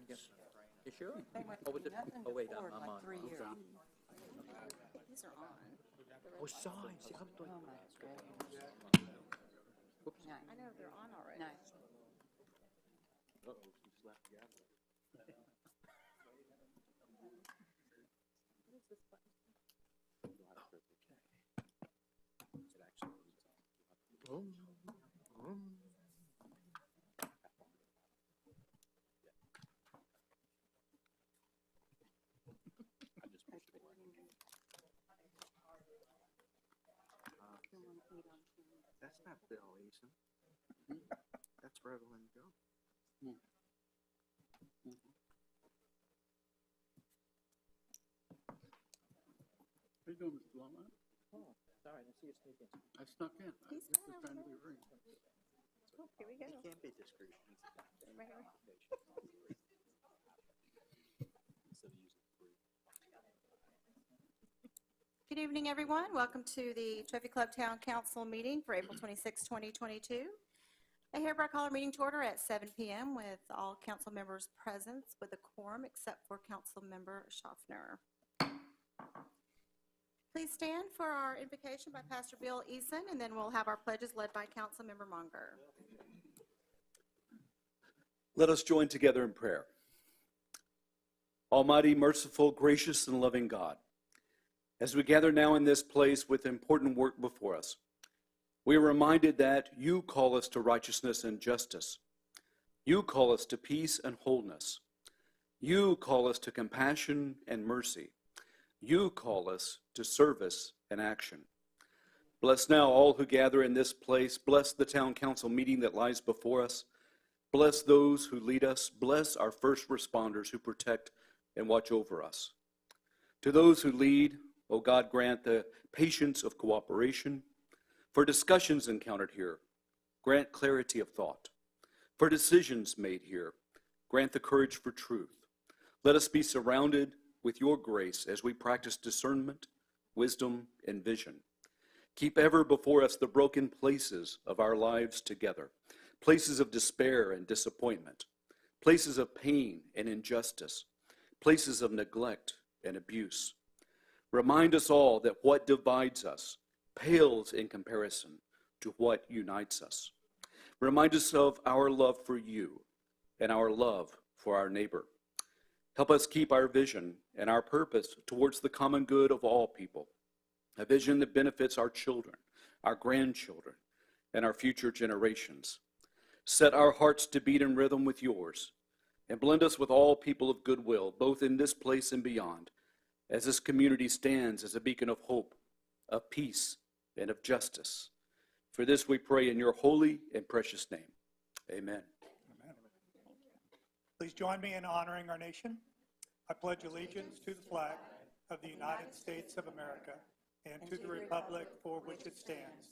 You sure? They went Oh, was it? nothing to Oh, wait, four in I'm like on. 3 years. These are on. Oh, signs. See, I'm doing. Oh my goodness. Whoops. No, I know they're on already. no. Uh-oh, she slapped the gavel. What is this button? That's not Bill Eason. That's Reverend Joe. How you doing, Mr. Longman? Oh, sorry, I didn't see you sneaking. I snuck in. I He's was just fine trying to over be rude. Oh, here we go. He can't be discreet. Right here. Good evening, everyone. Welcome to the Trophy Club Town Council meeting for April 26, 2022. I hereby call our meeting to order at 7 p.m. with all council members present with a quorum except for Council Member Schaffner. Please stand for our invocation by Pastor Bill Eason, and then we'll have our pledges led by Council Member Munger. Let us join together in prayer. Almighty, merciful, gracious, and loving God, as we gather now in this place with important work before us, we are reminded that you call us to righteousness and justice. You call us to peace and wholeness. You call us to compassion and mercy. You call us to service and action. Bless now all who gather in this place. Bless the town council meeting that lies before us. Bless those who lead us. Bless our first responders who protect and watch over us. To those who lead, O God, grant the patience of cooperation. For discussions encountered here, grant clarity of thought. For decisions made here, grant the courage for truth. Let us be surrounded with your grace as we practice discernment, wisdom, and vision. Keep ever before us the broken places of our lives together, places of despair and disappointment, places of pain and injustice, places of neglect and abuse. Remind us all that what divides us pales in comparison to what unites us. Remind us of our love for you and our love for our neighbor. Help us keep our vision and our purpose towards the common good of all people, a vision that benefits our children, our grandchildren, and our future generations. Set our hearts to beat in rhythm with yours, and blend us with all people of goodwill, both in this place and beyond, as this community stands as a beacon of hope, of peace, and of justice. For this we pray in your holy and precious name. Amen. Amen. Please join me in honoring our nation. I pledge allegiance to the flag of the United States of America and to the republic for which it stands,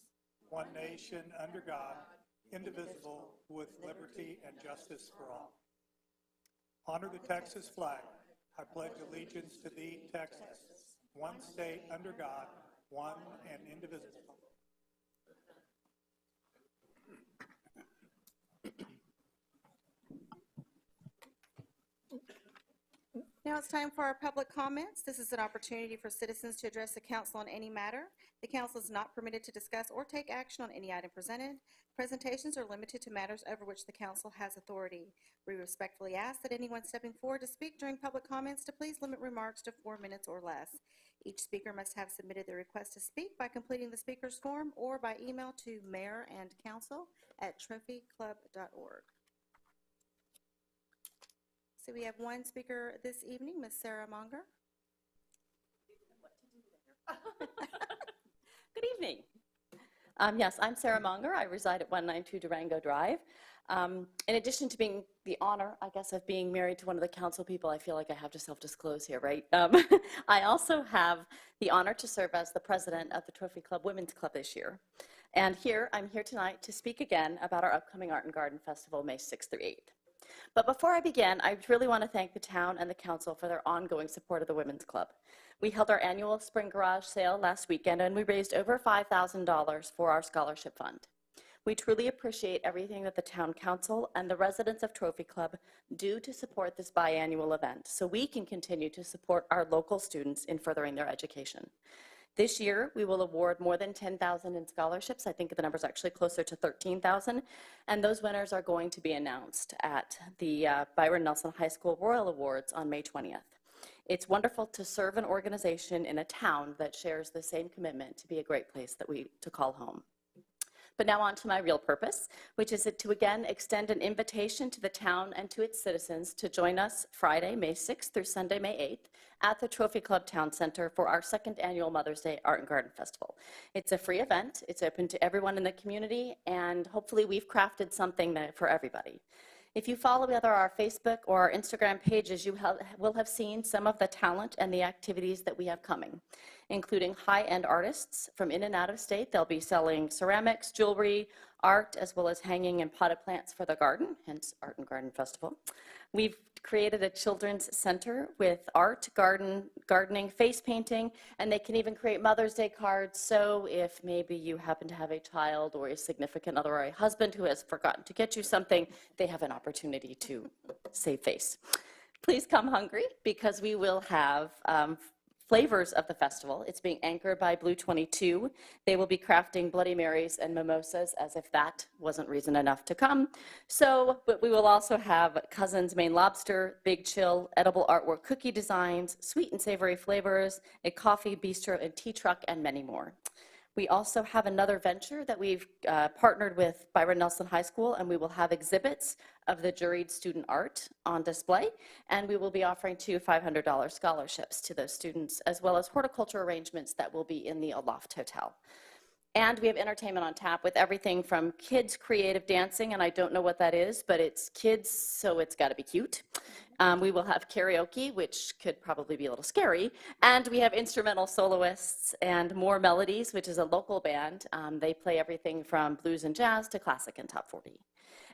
one nation under God, indivisible, with liberty and justice for all. Honor the Texas flag. I pledge allegiance to thee, Texas, one state under God, one and indivisible. Now it's time for our public comments. This is an opportunity for citizens to address the council on any matter. The council is not permitted to discuss or take action on any item presented. Presentations are limited to matters over which the council has authority. We respectfully ask that anyone stepping forward to speak during public comments to please limit remarks to 4 minutes or less. Each speaker must have submitted their request to speak by completing the speaker's form or by email to mayorandcouncil@trophyclub.org. So we have one speaker this evening, Ms. Sarah Monger. Good evening. Yes, I'm Sarah Monger. I reside at 192 Durango Drive. In addition to being the honor, I guess, of being married to one of the council people, I feel like I have to self-disclose here, right? I also have the honor to serve as the president of the Trophy Club Women's Club this year. And I'm here tonight to speak again about our upcoming Art and Garden Festival, May 6th through 8th. But before I begin, I really want to thank the town and the council for their ongoing support of the Women's Club. We held our annual spring garage sale last weekend, and we raised over $5,000 for our scholarship fund. We truly appreciate everything that the Town Council and the residents of Trophy Club do to support this biannual event so we can continue to support our local students in furthering their education. This year, we will award more than 10,000 in scholarships. I think the number's actually closer to 13,000. And those winners are going to be announced at the Byron Nelson High School Royal Awards on May 20th. It's wonderful to serve an organization in a town that shares the same commitment to be a great place to call home. But now on to my real purpose, which is to again extend an invitation to the town and to its citizens to join us Friday, May 6th through Sunday, May 8th at the Trophy Club Town Center for our second annual Mother's Day Art and Garden Festival. It's a free event. It's open to everyone in the community, and hopefully we've crafted something for everybody. If you follow either our Facebook or our Instagram pages, you will have seen some of the talent and the activities that we have coming, including high-end artists from in and out of state. They'll be selling ceramics, jewelry, art, as well as hanging and potted plants for the garden, hence Art and Garden Festival. We've created a children's center with art, gardening, face painting, and they can even create Mother's Day cards. So if maybe you happen to have a child or a significant other or a husband who has forgotten to get you something, they have an opportunity to save face. Please come hungry because we will have flavors of the festival. It's being anchored by Blue 22. They will be crafting Bloody Marys and mimosas, as if that wasn't reason enough to come. But we will also have Cousin's Maine Lobster, Big Chill, edible artwork cookie designs, sweet and savory flavors, a coffee bistro and tea truck, and many more. We also have another venture that we've partnered with Byron Nelson High School, and we will have exhibits of the juried student art on display, and we will be offering two $500 scholarships to those students, as well as horticulture arrangements that will be in the Aloft Hotel. And we have entertainment on tap with everything from kids creative dancing, and I don't know what that is, but it's kids, so it's got to be cute. We will have karaoke, which could probably be a little scary, and we have instrumental soloists and More Melodies, which is a local band. They play everything from blues and jazz to classic and top 40.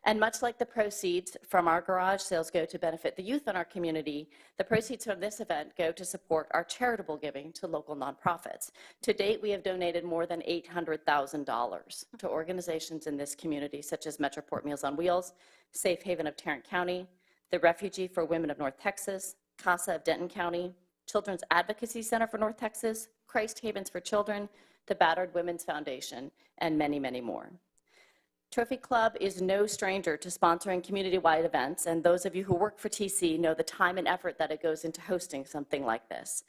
And much like the proceeds from our garage sales go to benefit the youth in our community, the proceeds from this event go to support our charitable giving to local nonprofits. To date, we have donated more than $800,000 to organizations in this community, such as Metroport Meals on Wheels, Safe Haven of Tarrant County, the Refugee for Women of North Texas, CASA of Denton County, Children's Advocacy Center for North Texas, Christ Havens for Children, the Battered Women's Foundation, and many, many more. Trophy Club is no stranger to sponsoring community-wide events, and those of you who work for TC know the time and effort that it goes into hosting something like this.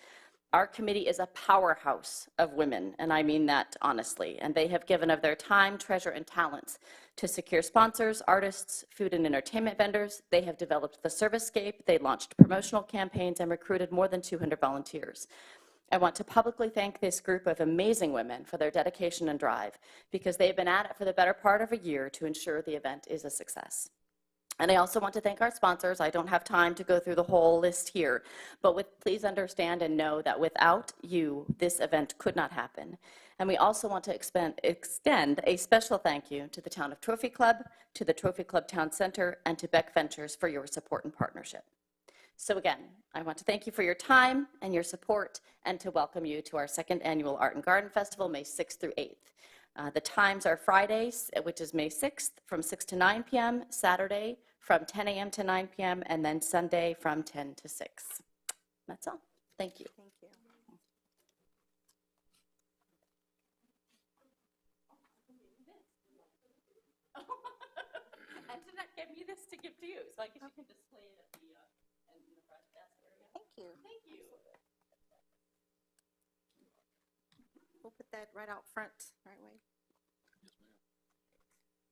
Our committee is a powerhouse of women, and I mean that honestly, and they have given of their time, treasure, and talents to secure sponsors, artists, food and entertainment vendors. They have developed the servicescape, they launched promotional campaigns, and recruited more than 200 volunteers. I want to publicly thank this group of amazing women for their dedication and drive, because they've been at it for the better part of a year to ensure the event is a success. And I also want to thank our sponsors. I don't have time to go through the whole list here, but please understand and know that without you, this event could not happen. And we also want to extend a special thank you to the Town of Trophy Club, to the Trophy Club Town Center, and to Beck Ventures for your support and partnership. So again, I want to thank you for your time and your support, and to welcome you to our second annual Art and Garden Festival, May 6th through 8th. The times are Fridays, which is May 6th, from 6 to 9 p.m., Saturday from 10 a.m. to 9 p.m., and then Sunday from 10 to 6. That's all. Thank you. Thank you. And Jeanette gave me this to give to you, so I guess you can display it at in the front desk area. Thank you. Thank you. We'll put that right out front, right way.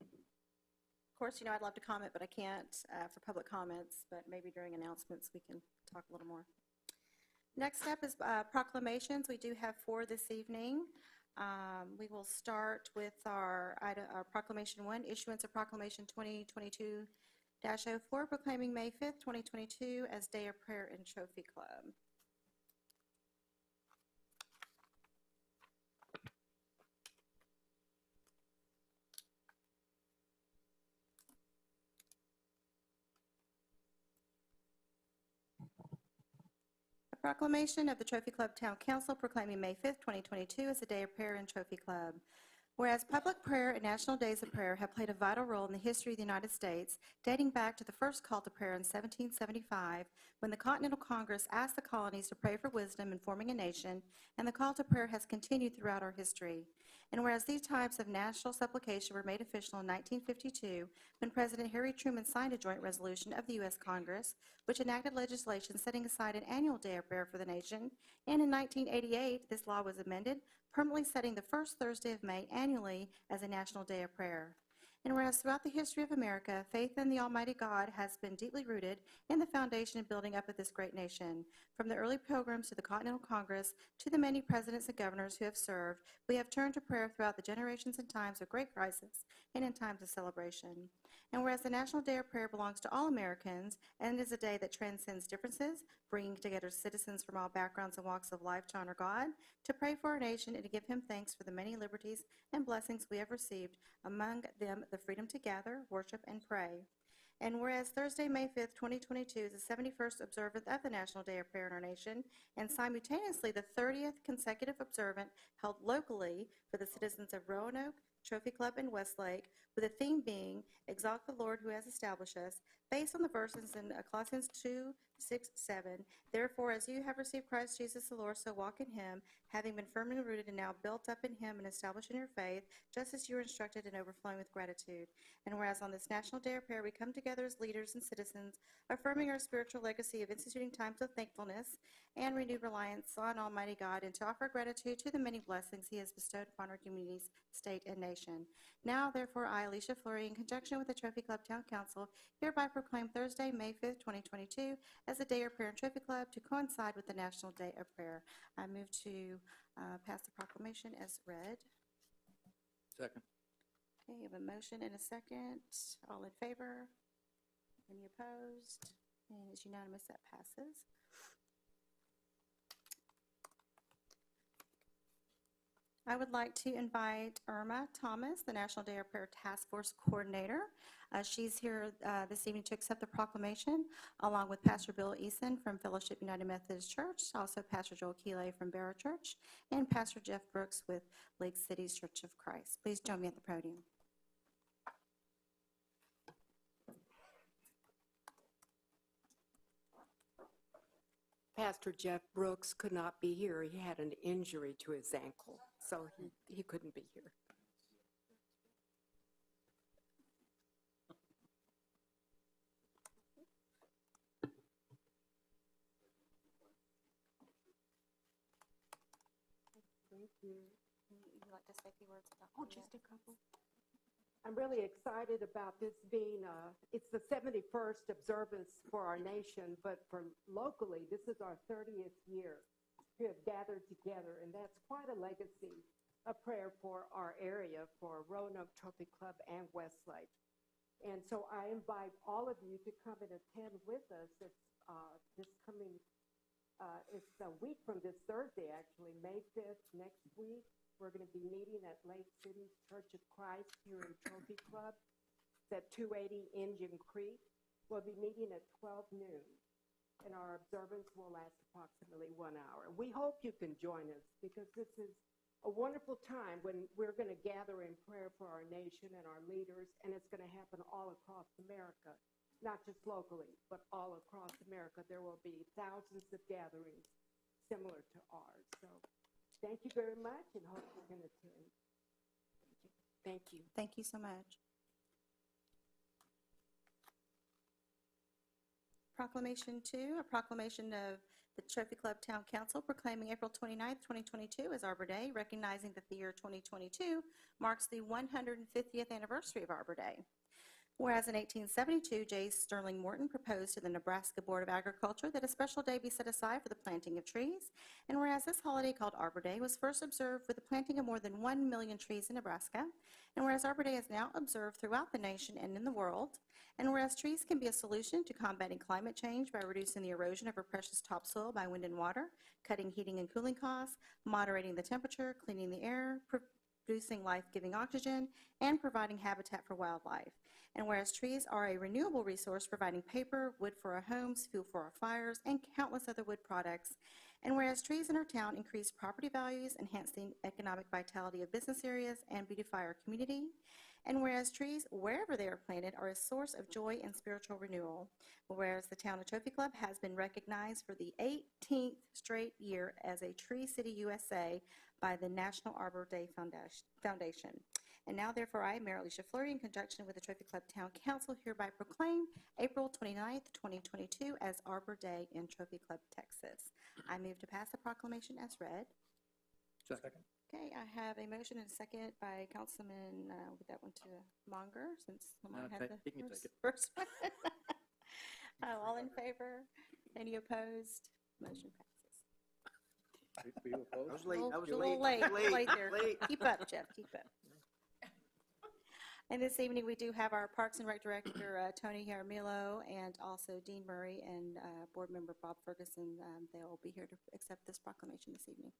Of course, you know, I'd love to comment, but I can't for public comments, but maybe during announcements we can talk a little more. Next up is proclamations. We do have 4 this evening. We will start with our Proclamation 1, issuance of Proclamation 2022-04, proclaiming May 5th, 2022 as Day of Prayer in Trophy Club. Proclamation of the Trophy Club Town Council proclaiming May 5th, 2022 as the Day of Prayer in Trophy Club. Whereas public prayer and national days of prayer have played a vital role in the history of the United States, dating back to the first call to prayer in 1775, when the Continental Congress asked the colonies to pray for wisdom in forming a nation, and the call to prayer has continued throughout our history. And whereas these types of national supplication were made official in 1952, when President Harry Truman signed a joint resolution of the U.S. Congress, which enacted legislation setting aside an annual day of prayer for the nation, and in 1988, this law was amended, permanently setting the first Thursday of May annually as a National Day of Prayer. And whereas throughout the history of America, faith in the Almighty God has been deeply rooted in the foundation and building up of this great nation, from the early pilgrims to the Continental Congress to the many presidents and governors who have served, we have turned to prayer throughout the generations in times of great crisis and in times of celebration. And whereas the National Day of Prayer belongs to all Americans and is a day that transcends differences, bringing together citizens from all backgrounds and walks of life to honor God, to pray for our nation and to give him thanks for the many liberties and blessings we have received, among them the freedom to gather, worship, and pray. And whereas Thursday, May 5th, 2022 is the 71st observance of the National Day of Prayer in our nation, and simultaneously the 30th consecutive observance held locally for the citizens of Roanoke, Trophy Club, and Westlake, with the theme being, Exalt the Lord who has established us, based on the verses in Colossians 2, 6, 7. Therefore, as you have received Christ Jesus the Lord, so walk in him, having been firmly rooted and now built up in him and established in your faith, just as you are instructed and overflowing with gratitude. And whereas on this National Day of Prayer we come together as leaders and citizens, affirming our spiritual legacy of instituting times of thankfulness and renewed reliance on Almighty God, and to offer gratitude to the many blessings he has bestowed upon our communities, state, and nation. Now, therefore, I, Alicia Fleury, in conjunction with the Trophy Club Town Council, hereby proclaim Thursday, May 5th, 2022, as a Day of Prayer and Trophy Club to coincide with the National Day of Prayer. I move to pass the proclamation as read. Second. Okay, you have a motion and a second. All in favor? Any opposed? And it's unanimous, that passes. I would like to invite Irma Thomas, the National Day of Prayer Task Force Coordinator. She's here this evening to accept the proclamation, along with Pastor Bill Eason from Fellowship United Methodist Church, also Pastor Joel Keeley from Barrow Church, and Pastor Jeff Brooks with Lake City's Church of Christ. Please join me at the podium. Pastor Jeff Brooks could not be here. He had an injury to his ankle, so he couldn't be here. Thank you. Would you like to say a few words about Oh, just a couple. I'm really excited about this being, it's the 71st observance for our nation, but for locally, this is our 30th year to have gathered together, and that's quite a legacy, a prayer for our area, for Roanoke Trophy Club and Westlake. And so I invite all of you to come and attend with us. It's this coming, it's a week from this Thursday, actually, May 5th, next week. We're going to be meeting at Lake City's Church of Christ here in Trophy Club. It's at 280 Indian Creek. We'll be meeting at 12 noon, and our observance will last approximately 1 hour. We hope you can join us, because this is a wonderful time when we're going to gather in prayer for our nation and our leaders, and it's going to happen all across America, not just locally, but all across America. There will be thousands of gatherings similar to ours. So thank you very much, and hope you can attend. Thank you. Thank you so much. Proclamation 2, a proclamation of the Trophy Club Town Council proclaiming April 29th, 2022 as Arbor Day, recognizing that the year 2022 marks the 150th anniversary of Arbor Day. Whereas in 1872, J. Sterling Morton proposed to the Nebraska Board of Agriculture that a special day be set aside for the planting of trees, and whereas this holiday called Arbor Day was first observed with the planting of more than 1 million trees in Nebraska, and whereas Arbor Day is now observed throughout the nation and in the world, and whereas trees can be a solution to combating climate change by reducing the erosion of our precious topsoil by wind and water, cutting heating and cooling costs, moderating the temperature, cleaning the air, producing life-giving oxygen, and providing habitat for wildlife. And whereas trees are a renewable resource providing paper, wood for our homes, fuel for our fires, and countless other wood products, and whereas trees in our town increase property values, enhance the economic vitality of business areas, and beautify our community, and whereas trees, wherever they are planted, are a source of joy and spiritual renewal, whereas the Town of Trophy Club has been recognized for the 18th straight year as a Tree City USA by the National Arbor Day Foundation. And now, therefore, I, Mayor Alicia Fleury, in conjunction with the Trophy Club Town Council, hereby proclaim April 29th, 2022 as Arbor Day in Trophy Club, Texas. I move to pass the proclamation as read. Second. Okay, I have a motion and a second by Councilman, we'll get that one to Monger, since Lamont had the He can take it. first one. All in favor? Any opposed? Motion passes. Were you I opposed? was late, I was A late. little late, late there. Late. Keep up, Jeff, keep up. And this evening, we do have our Parks and Rec Director, Tony Jaramillo, and also Dean Murray and Board Member Bob Ferguson. They will be here to accept this proclamation this evening.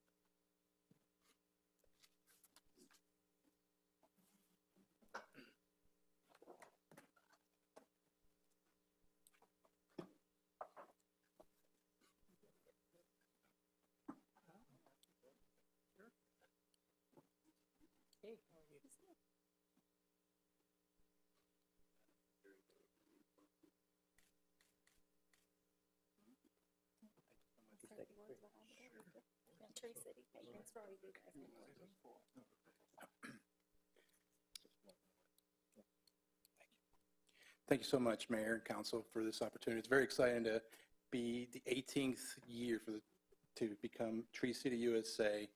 Tree City. Hey, thanks for all you do, guys. Thank you so much, Mayor and Council, for this opportunity. It's very exciting to be the 18th year to become Tree City USA.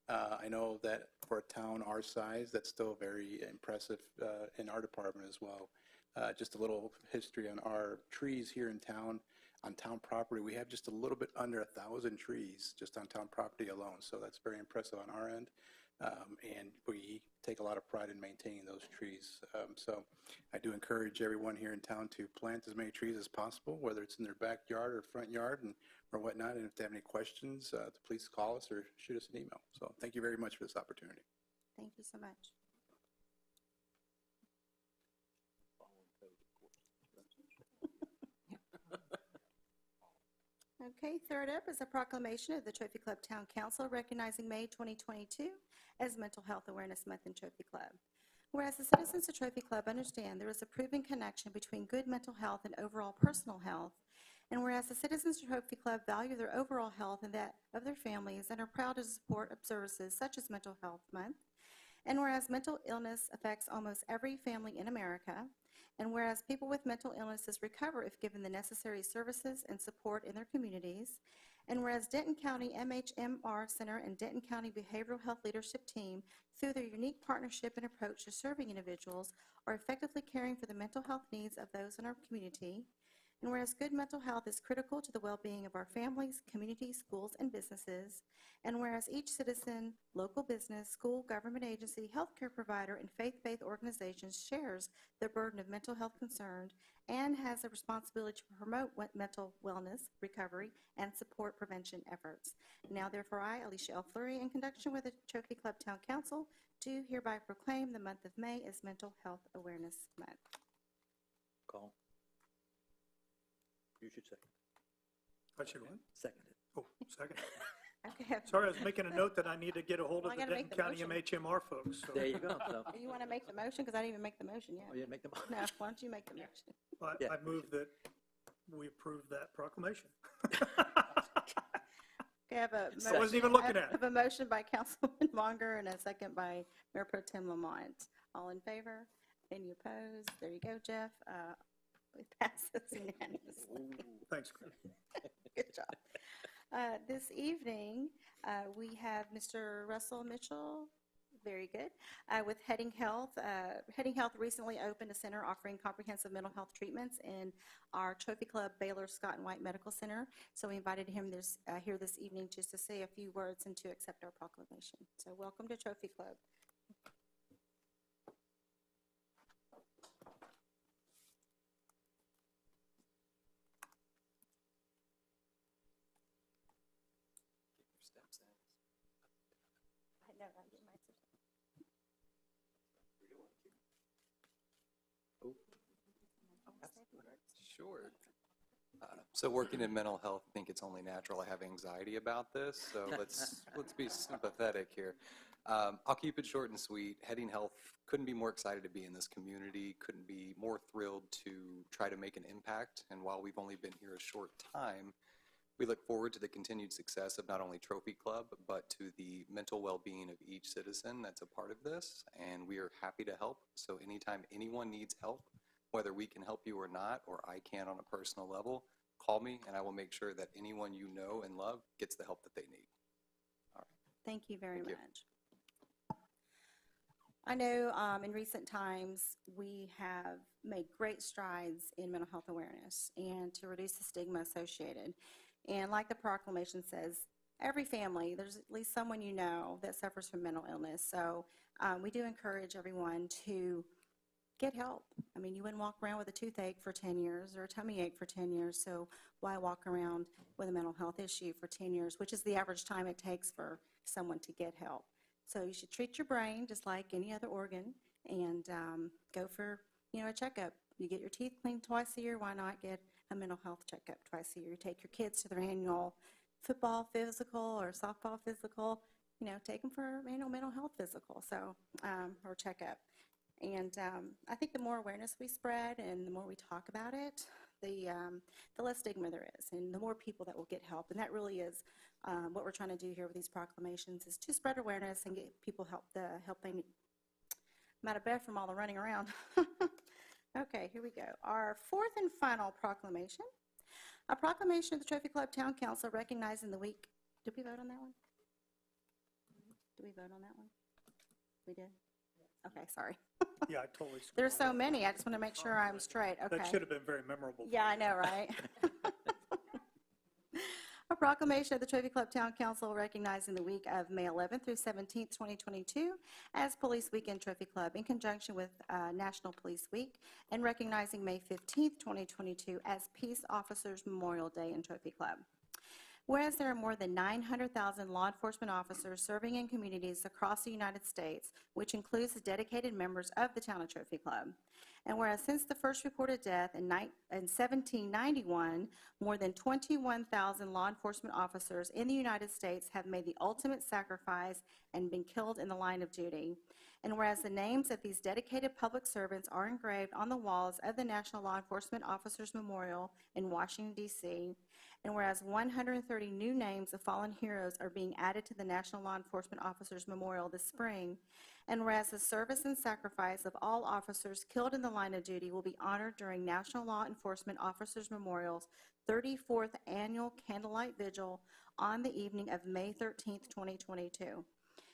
I know that for a town our size, that's still very impressive in our department as well. Just a little history on our trees here in town. On town property, we have just a little bit under 1,000 trees just on town property alone. So that's very impressive on our end. And we take a lot of pride in maintaining those trees. So I do encourage everyone here in town to plant as many trees as possible, whether it's in their backyard or front yard or whatnot. And if they have any questions, please call us or shoot us an email. So thank you very much for this opportunity. Thank you so much. Okay, third up is a proclamation of the Trophy Club Town Council recognizing May 2022 as Mental Health Awareness Month in Trophy Club. Whereas the citizens of Trophy Club understand there is a proven connection between good mental health and overall personal health, and whereas the citizens of Trophy Club value their overall health and that of their families and are proud to support services such as Mental Health Month, and whereas mental illness affects almost every family in America, and whereas people with mental illnesses recover if given the necessary services and support in their communities, and whereas Denton County MHMR Center and Denton County Behavioral Health Leadership Team, through their unique partnership and approach to serving individuals, are effectively caring for the mental health needs of those in our community, and whereas good mental health is critical to the well-being of our families, communities, schools, and businesses, and whereas each citizen, local business, school, government agency, healthcare provider, and faith-based organizations shares the burden of mental health concerns and has a responsibility to promote mental wellness, recovery, and support prevention efforts. Now, therefore, I, Alicia L. Fleury, in conjunction with the Trophy Club Town Council, do hereby proclaim the month of May as Mental Health Awareness Month. Call. You should second. I should what? Second it. Oh, second. Okay. Sorry, I was making a note that I need to get a hold Well, of I the gotta Denton make the County motion. MHMR folks. So There you go. So, You want to make the motion? Because I didn't even make the motion yet. oh, you didn't make the motion. No, why don't you make the motion? Yeah. I move that we approve that proclamation. Okay, I have a I wasn't even looking at I have a motion by Councilman Monger and a second by Mayor Pro Tem Lamont. All in favor? Any opposed? There you go, Jeff. It passes unanimously. Thanks, Chris. Good job. This evening, we have Mr. Russell Mitchell. Very good. With Heading Health. Heading Health recently opened a center offering comprehensive mental health treatments in our Trophy Club Baylor Scott and White Medical Center. So we invited him here this evening just to say a few words and to accept our proclamation. So welcome to Trophy Club. I know, I get my Sure. So working in mental health, I think it's only natural I have anxiety about this, so let's be sympathetic here. I'll keep it short and sweet. Heading Health couldn't be more excited to be in this community, couldn't be more thrilled to try to make an impact, and while we've only been here a short time, we look forward to the continued success of not only Trophy Club, but to the mental well-being of each citizen that's a part of this, and we are happy to help. So anytime anyone needs help, whether we can help you or not, or I can on a personal level, call me and I will make sure that anyone you know and love gets the help that they need. All right. Thank you very Thank you. much. I know in recent times we have made great strides in mental health awareness and to reduce the stigma associated. And like the proclamation says, every family, there's at least someone you know that suffers from mental illness. So we do encourage everyone to get help. I mean, you wouldn't walk around with a toothache for 10 years or a tummy ache for 10 years, so why walk around with a mental health issue for 10 years, which is the average time it takes for someone to get help. So you should treat your brain just like any other organ and go for, a checkup. You get your teeth cleaned twice a year, why not get a mental health checkup twice a year? You take your kids to their annual football physical or softball physical, take them for annual mental health physical, so, or checkup. And I think the more awareness we spread and the more we talk about it, the less stigma there is and the more people that will get help. And that really is what we're trying to do here with these proclamations, is to spread awareness and get people the help they need. I'm out of breath from all the running around. Okay, here we go. Our fourth and final proclamation. A proclamation of the Trophy Club Town Council recognizing the week. Did we vote on that one? Did we vote on that one? We did? Okay, sorry. Yeah, I totally screwed There's so up. many. I just want to make sure I'm straight. Okay. That should have been very memorable. Yeah, I know, right? A proclamation of the Trophy Club Town Council recognizing the week of May 11th through 17th, 2022 as Police Week in Trophy Club in conjunction with National Police Week, and recognizing May 15th, 2022 as Peace Officers Memorial Day in Trophy Club. Whereas there are more than 900,000 law enforcement officers serving in communities across the United States, which includes the dedicated members of the Town of Trophy Club. And whereas since the first recorded death in 1791, more than 21,000 law enforcement officers in the United States have made the ultimate sacrifice and been killed in the line of duty. And whereas the names of these dedicated public servants are engraved on the walls of the National Law Enforcement Officers Memorial in Washington, D.C., and whereas 130 new names of fallen heroes are being added to the National Law Enforcement Officers Memorial this spring, and whereas the service and sacrifice of all officers killed in the line of duty will be honored during National Law Enforcement Officers Memorial's 34th Annual Candlelight Vigil on the evening of May 13th, 2022.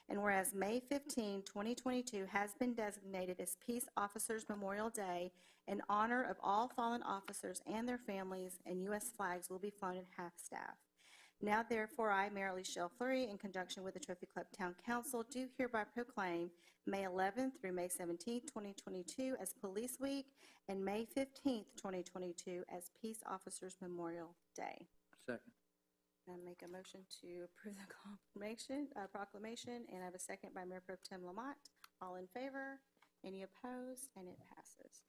And whereas May 15, 2022 has been designated as Peace Officers Memorial Day in honor of all fallen officers and their families, and U.S. flags will be flown at half-staff. Now, therefore, I, Mayor Alicia Fleury, in conjunction with the Trophy Club Town Council, do hereby proclaim May 11th through May 17th, 2022 as Police Week, and May 15th, 2022 as Peace Officers Memorial Day. Second. I make a motion to approve the proclamation, and I have a second by Mayor Pro Tem Lamont. All in favor? Any opposed? And it passes.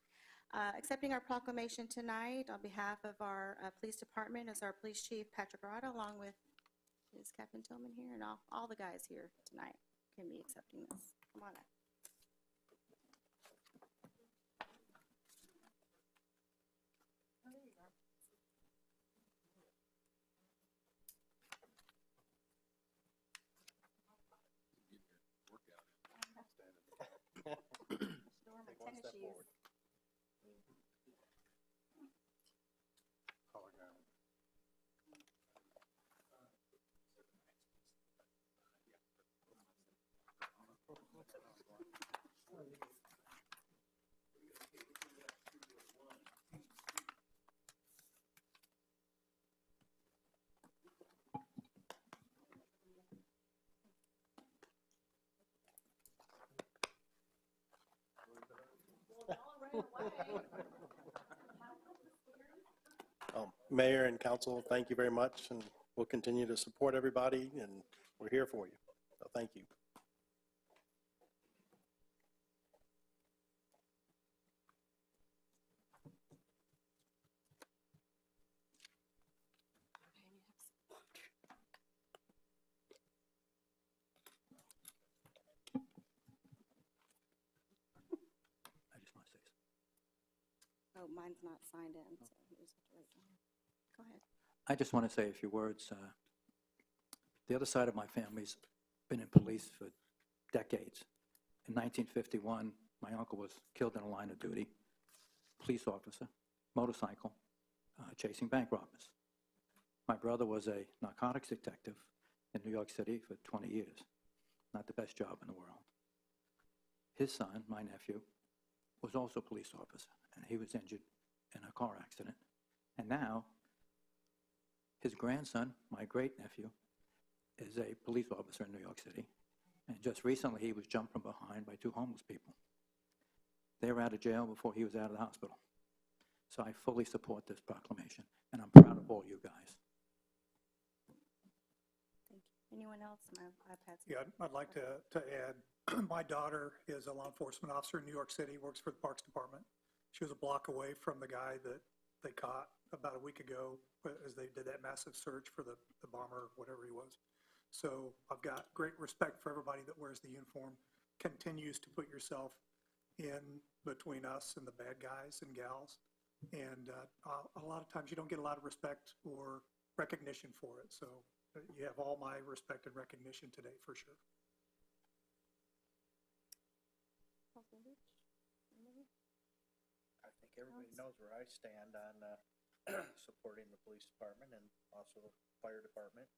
Accepting our proclamation tonight on behalf of our police department is our Police Chief Patrick Arata, along with is Captain Tillman here, and all the guys here tonight can be accepting this. Come on up. Storm and tennis shoes. Mayor and council, thank you very much, and we'll continue to support everybody, and we're here for you. So thank you. mine's not signed in, so you just have to raise your hand. Go ahead. I just want to say a few words. The other side of my family's been in police for decades. In 1951, my uncle was killed in a line of duty, police officer, motorcycle, chasing bank robbers. My brother was a narcotics detective in New York City for 20 years. Not the best job in the world. His son, my nephew, was also a police officer, and he was injured in a car accident. And now, his grandson, my great-nephew, is a police officer in New York City. And just recently, he was jumped from behind by two homeless people. They were out of jail before he was out of the hospital. So I fully support this proclamation, and I'm proud of all you guys. Thank you. Anyone else? My iPad's. Yeah, I'd like to add, my daughter is a law enforcement officer in New York City, works for the Parks Department. She was a block away from the guy that they caught about a week ago as they did that massive search for the bomber, whatever he was. So I've got great respect for everybody that wears the uniform, continues to put yourself in between us and the bad guys and gals. And a lot of times you don't get a lot of respect or recognition for it. So you have all my respect and recognition today, for sure. I think everybody knows where I stand on supporting the police department and also the fire department.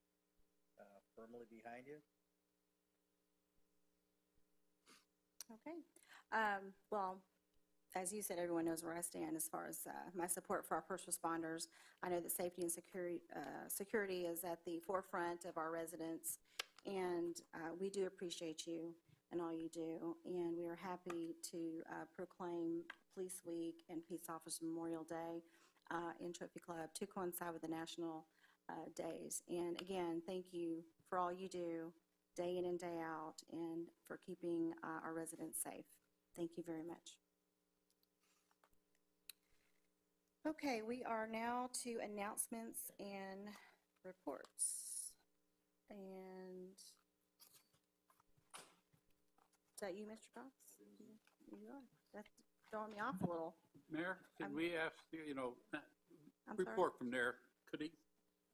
Firmly behind you. Okay. Well, as you said, everyone knows where I stand as far as my support for our first responders. I know that safety and security is at the forefront of our residents, and we do appreciate you and all you do. And we are happy to proclaim Police Week and Peace Officer Memorial Day in Trophy Club to coincide with the national days. And again, thank you for all you do day in and day out and for keeping our residents safe. Thank you very much. Okay, we are now to announcements and reports. And is that you, Mr. Cox? You are. That's throwing me off a little. Mayor, can we ask, you know, I'm report from there? Could he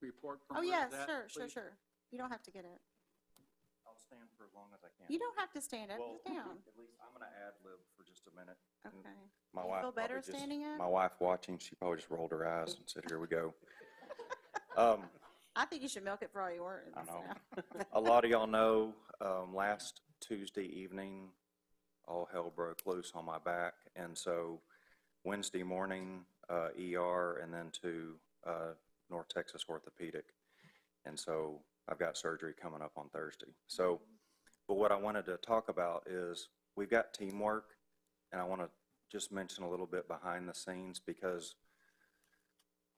report from Oh, where yes, it's at, sure. please? You don't have to get it. I'll stand for as long as I can. You don't have to stand up. Well, Get down. At least I'm gonna ad lib for just a minute. And Okay. My You wife feel better probably just- standing up? My wife watching, she probably just rolled her eyes and said, "Here we go." I think you should milk it for all you're worth. I know. A lot of y'all know, last Tuesday evening, all hell broke loose on my back. And so Wednesday morning, ER, and then to North Texas Orthopedic. And so I've got surgery coming up on Thursday. So, but what I wanted to talk about is we've got teamwork, and I want to just mention a little bit behind the scenes because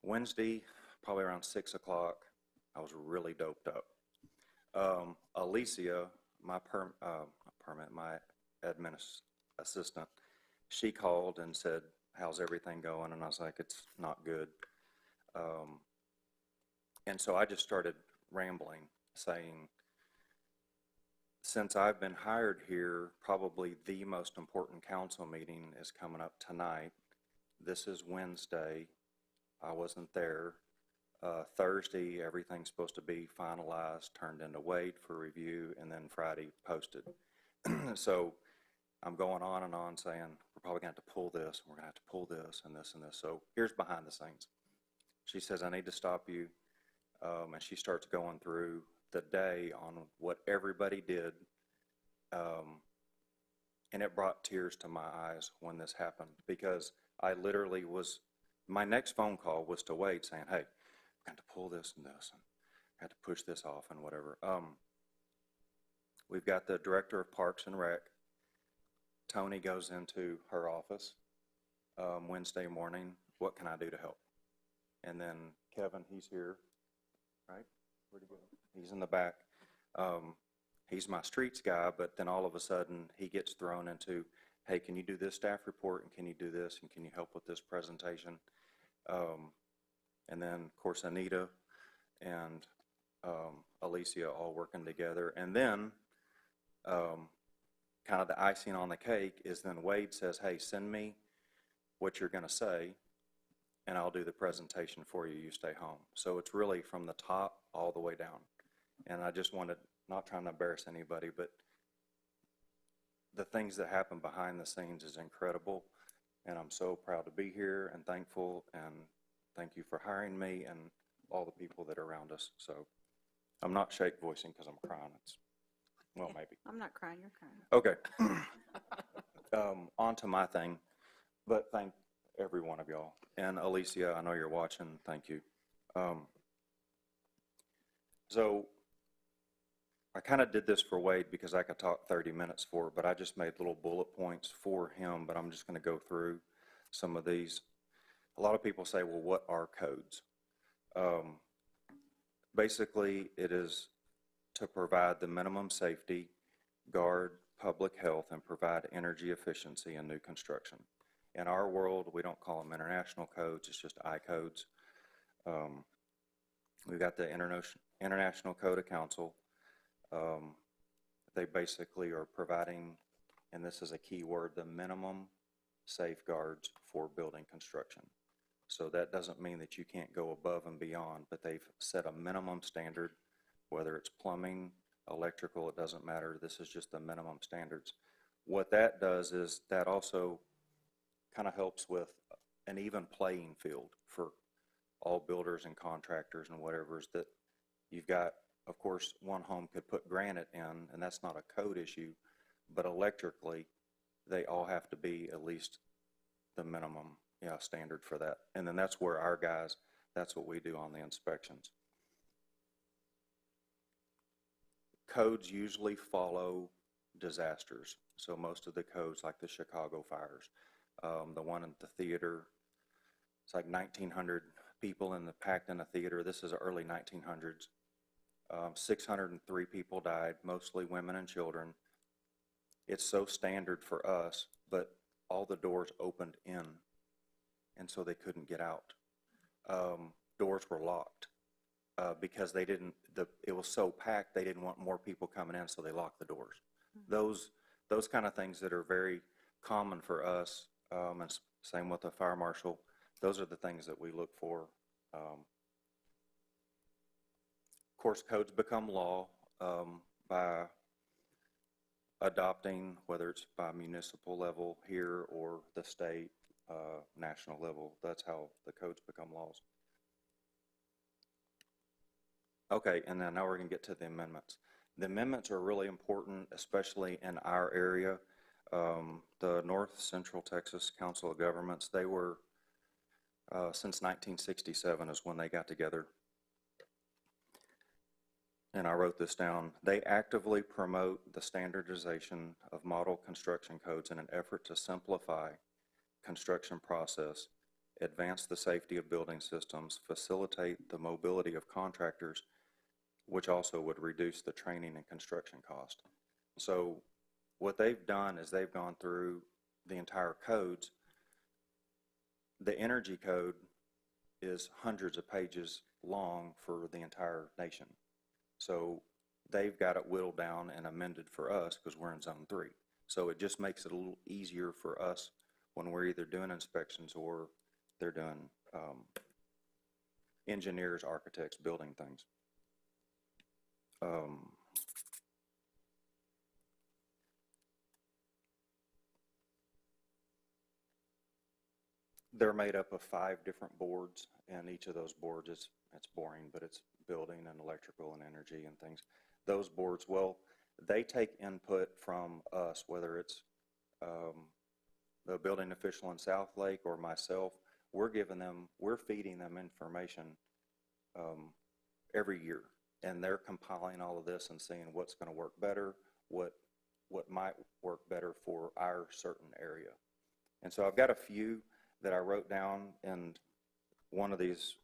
Wednesday, probably around 6 o'clock, I was really doped up. Alicia, my my admin assistant, she called and said, "How's everything going?" And I was like, "It's not good." And so I just started rambling, saying, since I've been hired here, probably the most important council meeting is coming up tonight. This is Wednesday. I wasn't there. Thursday, everything's supposed to be finalized, turned into Wade for review, and then Friday posted. So I'm going on and on saying, we're probably going to have to pull this, we're going to have to pull this and this and this. So here's behind the scenes. She says, I need to stop you. And she starts going through the day on what everybody did. And it brought tears to my eyes when this happened because I literally was, my next phone call was to Wade saying, hey, we're going to pull this and this and I had to push this off and whatever. We've got the director of Parks and Rec. Tony goes into her office Wednesday morning. What can I do to help? And then Kevin, he's here, right? Where'd he go? He's in the back. He's my streets guy, but then all of a sudden he gets thrown into, hey, can you do this staff report and can you do this and can you help with this presentation? And then, of course, Anita and Alicia all working together. And then kind of the icing on the cake is then Wade says, hey, send me what you're going to say and I'll do the presentation for you. You stay home. So it's really from the top all the way down. And I just wanted, not trying to embarrass anybody, but the things that happen behind the scenes is incredible. And I'm so proud to be here and thankful, and thank you for hiring me and all the people that are around us. So I'm not shake voicing because I'm crying. It's, well, maybe. I'm not crying, you're crying. Okay. On to my thing, but thank every one of y'all. And Alicia, I know you're watching. Thank you. So I kind of did this for Wade because I could talk 30 minutes for it, but I just made little bullet points for him, but I'm just going to go through some of these. A lot of people say, well, what are codes? Basically, it is to provide the minimum safety, guard public health, and provide energy efficiency in new construction. In our world, we don't call them international codes, it's just I codes. We've got the International Code of Council. They basically are providing, and this is a key word, the minimum safeguards for building construction. So that doesn't mean that you can't go above and beyond, but they've set a minimum standard, whether it's plumbing, electrical, it doesn't matter. This is just the minimum standards. What that does is that also kind of helps with an even playing field for all builders and contractors and whatever, is that you've got, of course, one home could put granite in, and that's not a code issue, but electrically, they all have to be at least the minimum standard for that. And then that's where our guys, that's what we do on the inspections. Codes usually follow disasters. So most of the codes, like the Chicago fires, the one at the theater, it's like 1,900 people packed in a theater. This is early 1900s. 603 people died, mostly women and children. It's so standard for us, but all the doors opened in, and so they couldn't get out. Doors were locked because they didn't, it was so packed, they didn't want more people coming in, so they locked the doors. Those kind of things that are very common for us, and same with the fire marshal, those are the things that we look for. Of course, codes become law by adopting, whether it's by municipal level here or the state, national level. That's how the codes become laws. Okay, and then now we're going to get to the amendments. The amendments are really important, especially in our area. The North Central Texas Council of Governments, they were, since 1967 is when they got together. And I wrote this down. They actively promote the standardization of model construction codes in an effort to simplify construction process, advance the safety of building systems, facilitate the mobility of contractors, which also would reduce the training and construction cost. So what they've done is they've gone through the entire codes. The energy code is hundreds of pages long for the entire nation. So they've got it whittled down and amended for us because we're in Zone 3. So it just makes it a little easier for us when we're either doing inspections or they're doing engineers, architects, building things. They're made up of 5 different boards, and each of those boards it's boring, but it's building and electrical and energy and things. Those boards, well, they take input from us, whether it's the building official in South Lake or myself. We're feeding them information every year, and they're compiling all of this and seeing what's going to work better, what might work better for our certain area. And so I've got a few that I wrote down, and one of these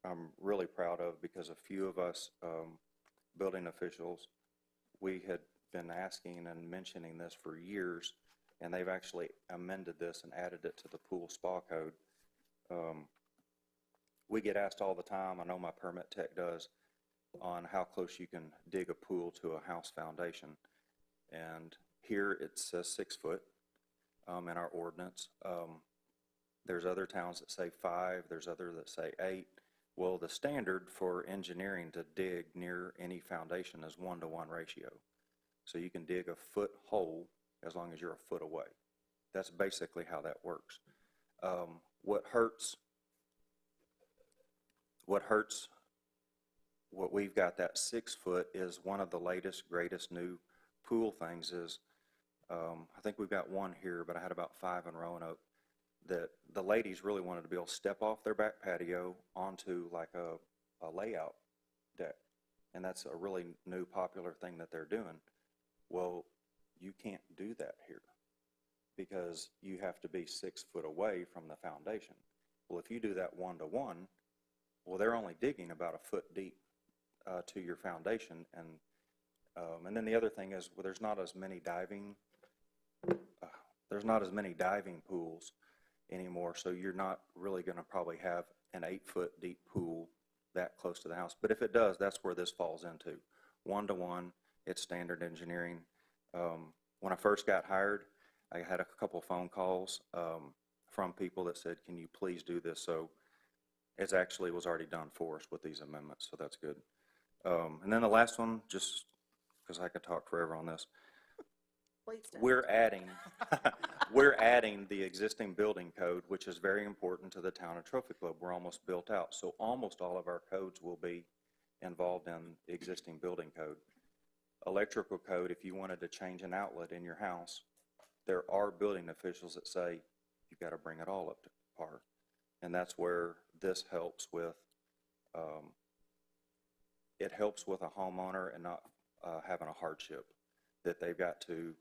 I'm really proud of because a few of us building officials, we had been asking and mentioning this for years, and they've actually amended this and added it to the pool spa code. We get asked all the time, I know my permit tech does, on how close you can dig a pool to a house foundation. And here it says 6 foot in our ordinance. There's other towns that say 5, there's other that say 8. Well, the standard for engineering to dig near any foundation is 1-to-1 ratio. So you can dig a foot hole as long as you're a foot away. That's basically how that works. What hurts, what we've got that 6 foot is one of the latest, greatest new pool things is, I think we've got one here, but I had about 5 in Roanoke, that the ladies really wanted to be able to step off their back patio onto like a layout deck. And that's a really new popular thing that they're doing. Well, you can't do that here because you have to be 6 foot away from the foundation. Well, if you do that 1-to-1, well, they're only digging about a foot deep to your foundation. And then the other thing is, well, there's not as many diving pools anymore, so you're not really going to probably have an 8-foot deep pool that close to the house. But if it does, that's where this falls into. 1-to-1, it's standard engineering. When I first got hired, I had a couple phone calls from people that said, can you please do this? So it actually was already done for us with these amendments, so that's good. And then the last one, just because I could talk forever on this, Please don't. we're adding the existing building code, which is very important to the town of Trophy Club. We're almost built out, so almost all of our codes will be involved in the existing building code. Electrical code, if you wanted to change an outlet in your house, there are building officials that say you've got to bring it all up to par. And that's where this helps with, it helps with a homeowner and not having a hardship that they've got 2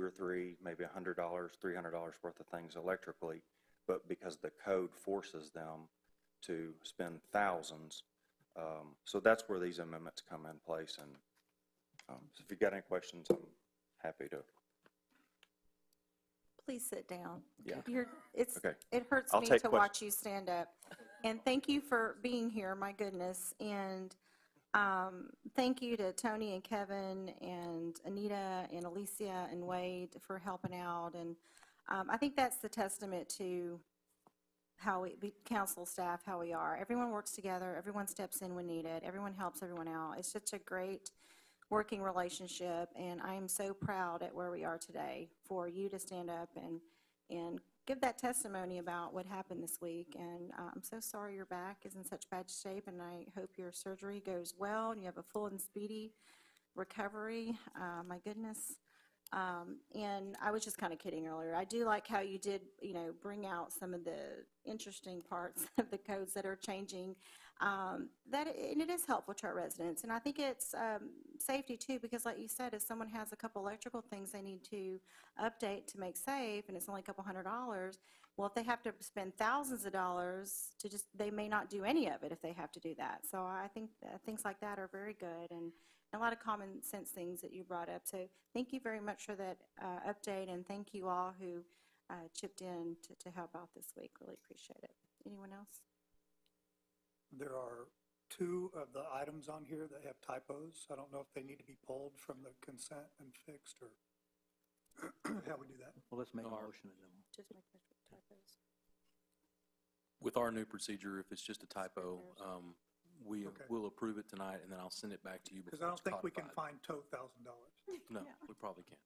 or 3, maybe $100, $300 worth of things electrically, but because the code forces them to spend thousands. So that's where these amendments come in place. And so if you've got any questions, I'm happy to. Please sit down. Yeah. Okay. It hurts I'll me take to watch you stand up. And thank you for being here, my goodness. And thank you to Tony and Kevin and Anita and Alicia and Wade for helping out. And I think that's the testament to how council staff, how we are. Everyone works together. Everyone steps in when needed. Everyone helps everyone out. It's such a great working relationship, and I am so proud at where we are today for you to stand up and give that testimony about what happened this week. And I'm so sorry your back is in such bad shape, and I hope your surgery goes well and you have a full and speedy recovery. My goodness. And I was just kind of kidding earlier. I do like how you did, bring out some of the interesting parts of the codes that are changing. And it is helpful to our residents. And I think it's safety too, because like you said, if someone has a couple electrical things they need to update to make safe, and it's only a couple $100, well, if they have to spend thousands of dollars they may not do any of it if they have to do that. So I think things like that are very good, and a lot of common sense things that you brought up. So thank you very much for that update, and thank you all who chipped in to help out this week. Really appreciate it. Anyone else? There are 2 of the items on here that have typos. I don't know if they need to be pulled from the consent and fixed, or how we do that. Well, let's make a motion and then we'll. Just make typos. With our new procedure, if it's just a typo, we'll approve it tonight, and then I'll send it back to you. Because I don't think we can find $1,000. No, we probably can't.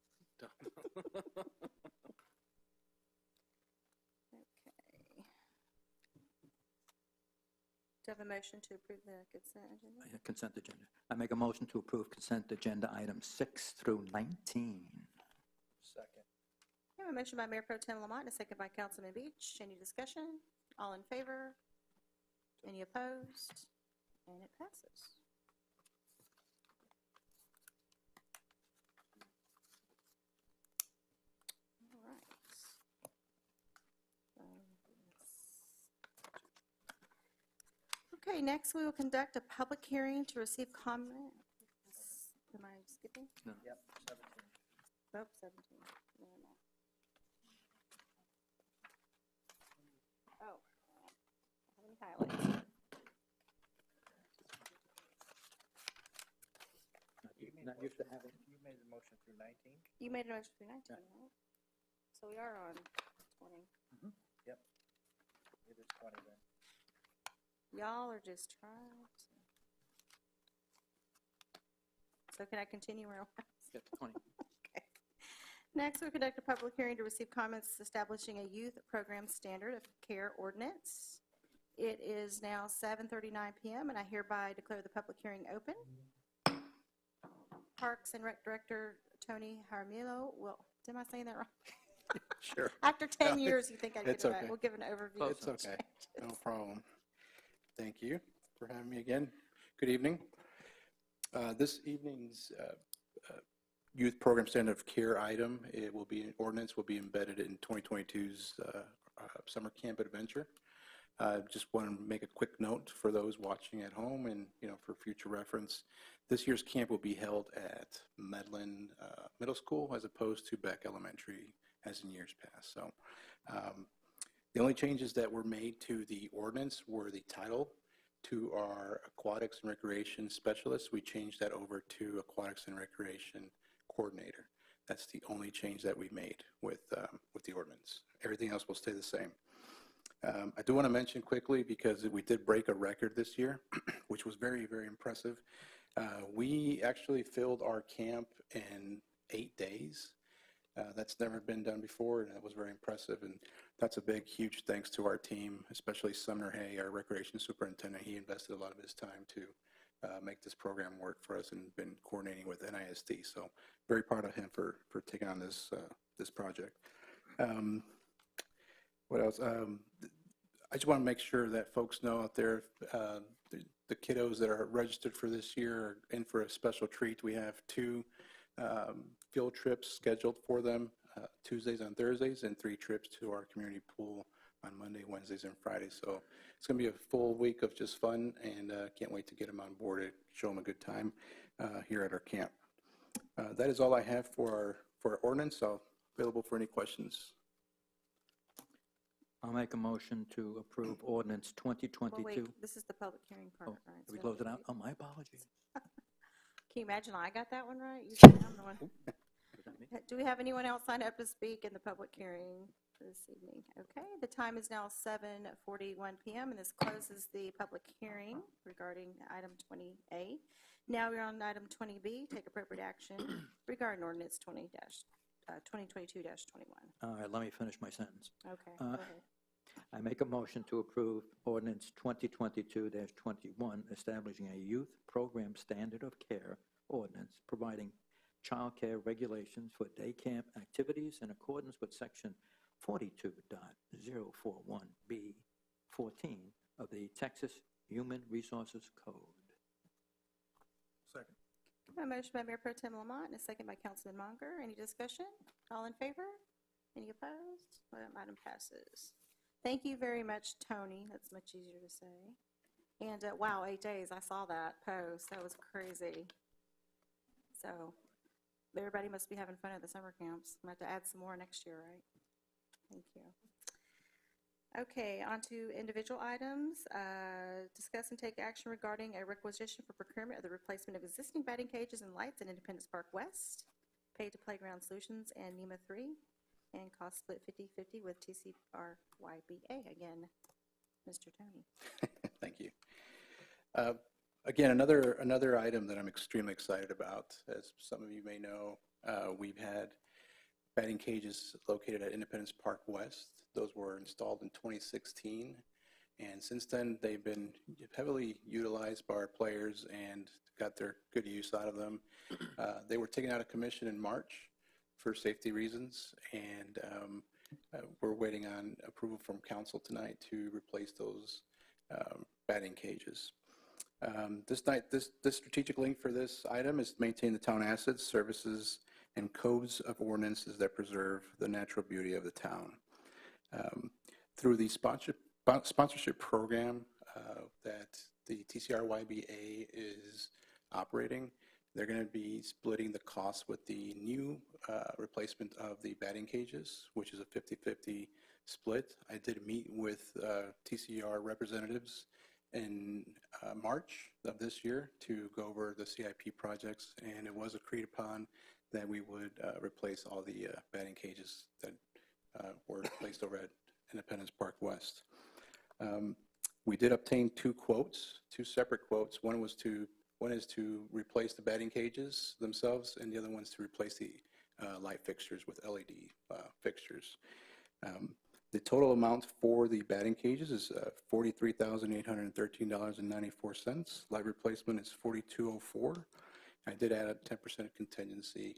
Do you have a motion to approve the consent agenda? Consent agenda. I make a motion to approve consent agenda items 6 through 19. Second. I have a motion by Mayor Pro Tem Lamont and a second by Councilman Beach. Any discussion? All in favor? Any opposed? And it passes. All right. Okay, next we will conduct a public hearing to receive comment. Am I skipping? No. Yep, 17. Oh, 17. Never mind. Oh, how many highlights? Not used to having. You made the motion through 19? You made a motion for 19, right? So we are on 20. Yep. Y'all are just tribes. So can I continue where I was? Get to 20. Okay. Next, we conduct a public hearing to receive comments establishing a youth program standard of care ordinance. It is now 7:39 PM, and I hereby declare the public hearing open. Parks and Rec Director Tony Jaramillo will, am I saying that wrong? Sure. After 10 years, you think I'd get It's it right. okay. We'll give an overview. It's okay. No problem. Thank you for having me again. Good evening. This evening's youth program standard of care item, it will be, ordinance will be embedded in 2022's summer camp adventure. Just want to make a quick note for those watching at home and, for future reference. This year's camp will be held at Medlin Middle School as opposed to Beck Elementary as in years past. So the only changes that were made to the ordinance were the title to our aquatics and recreation specialist. We changed that over to aquatics and recreation coordinator. That's the only change that we made with the ordinance. Everything else will stay the same. I do want to mention quickly, because we did break a record this year, which was very, very impressive. We actually filled our camp in 8 days. That's never been done before, and that was very impressive. And that's a big, huge thanks to our team, especially Sumner Hay, our recreation superintendent. He invested a lot of his time to make this program work for us and been coordinating with NISD. So very proud of him for taking on this project. What else? I just want to make sure that folks know out there, the kiddos that are registered for this year are in for a special treat. We have 2 field trips scheduled for them, Tuesdays and Thursdays, and 3 trips to our community pool on Monday, Wednesdays, and Fridays. So it's going to be a full week of just fun, and can't wait to get them on board and show them a good time here at our camp. That is all I have for our ordinance. So available for any questions. I'll make a motion to approve ordinance 2022. Well, wait, this is the public hearing part, Oh, right? did we So- close it out? Oh, my apologies. Can you imagine I got that one right? Usually I'm the one. Was that me? Do we have anyone else sign up to speak in the public hearing for this evening? Okay, the time is now 7:41 PM, and this closes the public hearing regarding item 20A. Now we're on item 20B, take appropriate action regarding ordinance 2022-21. All right, let me finish my sentence. Okay, go ahead. I make a motion to approve ordinance 2022-21, establishing a youth program standard of care ordinance, providing child care regulations for day camp activities in accordance with section 42.041B14 of the Texas Human Resources Code. Second. A motion by Mayor Pro Tem Lamont and a second by Councilman Monger. Any discussion? All in favor? Any opposed? Well, item passes. Thank you very much, Tony. That's much easier to say. And wow, 8 days. I saw that post. That was crazy. So everybody must be having fun at the summer camps. I'm going to have to add some more next year, right? Thank you. Okay, on to individual items. Discuss and take action regarding a requisition for procurement of the replacement of existing batting cages and lights in Independence Park West, paid to Playground Solutions and NEMA 3, and cost split 50-50 with TCRYBA. Again, Mr. Tony. Thank you. Again, another item that I'm extremely excited about. As some of you may know, we've had batting cages located at Independence Park West. Those were installed in 2016, and since then they've been heavily utilized by our players and got their good use out of them. They were taken out of commission in March for safety reasons, and we're waiting on approval from council tonight to replace those batting cages. This strategic link for this item is to maintain the town assets, services, and codes of ordinances that preserve the natural beauty of the town. Through the sponsorship program that the TCRYBA is operating, they're going to be splitting the cost with the new replacement of the batting cages, which is a 50-50 split. I did meet with TCR representatives in March of this year to go over the CIP projects, and it was agreed upon that we would replace all the batting cages that were placed over at Independence Park West. We did obtain two quotes, two separate quotes. One is to replace the batting cages themselves, and the other one's to replace the light fixtures with LED fixtures. The total amount for the batting cages is $43,813.94. Light replacement is $4,204. I did add a 10% contingency.